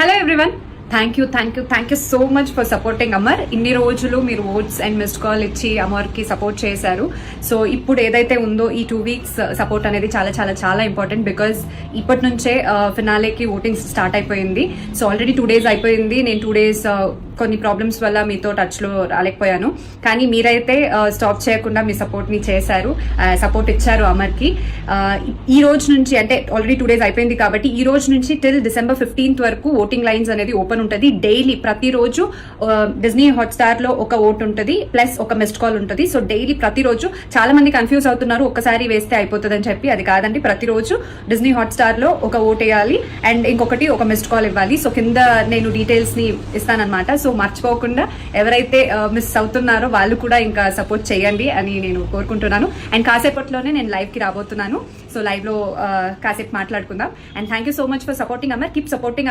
Hello everyone, thank you so much for supporting Amar. ఇన్ని రోజులు మీరు ఓట్స్ అండ్ మిస్డ్ కాల్ ఇచ్చి అమర్కి సపోర్ట్ చేశారు. సో ఇప్పుడు ఏదైతే ఉందో ఈ 2 weeks సపోర్ట్ అనేది చాలా చాలా చాలా ఇంపార్టెంట్. బికాజ్ ఇప్పటి నుంచే ఫినాలేకి ఓటింగ్ స్టార్ట్ అయిపోయింది. సో ఆల్రెడీ 2 days అయిపోయింది. నేను 2 days కొన్ని ప్రాబ్లమ్స్ వల్ల మీతో టచ్లో రాలేకపోయాను. కానీ మీరైతే స్టాప్ చేయకుండా మీ సపోర్ట్ని చేశారు, సపోర్ట్ ఇచ్చారు అమర్కి. ఈ రోజు నుంచి అంటే ఆల్రెడీ 2 days అయిపోయింది కాబట్టి ఈ రోజు నుంచి టిల్ December 15th వరకు ఓటింగ్ లైన్స్ అనేది ఓపెన్ ఉంటుంది. డైలీ ప్రతిరోజు డిజ్నీ హాట్స్టార్ లో ఒక ఓట్ ఉంటుంది, ప్లస్ ఒక మిస్డ్ కాల్ ఉంటుంది. సో డైలీ ప్రతిరోజు చాలా మంది కన్ఫ్యూజ్ అవుతున్నారు, ఒక్కసారి వేస్తే అయిపోతుంది అని చెప్పి. అది కాదండి, ప్రతిరోజు డిజ్నీ హాట్స్టార్ లో ఒక ఓట్ వేయాలి అండ్ ఇంకొకటి ఒక మిస్డ్ కాల్ ఇవ్వాలి. సో కింద నేను డీటెయిల్స్ ని ఇస్తానన్నమాట. సో మర్చిపోకుండా ఎవరైతే మిస్ అవుతున్నారో వాళ్ళు కూడా ఇంకా సపోర్ట్ చేయండి అని నేను కోరుకుంటున్నాను. అండ్ కాసేపట్లోనే నేను లైవ్ కి రాబోతున్నాను. సో లైవ్ లో కాసేపు మాట్లాడుకుందాం. And thank you so much for supporting Amar. Keep supporting Amar.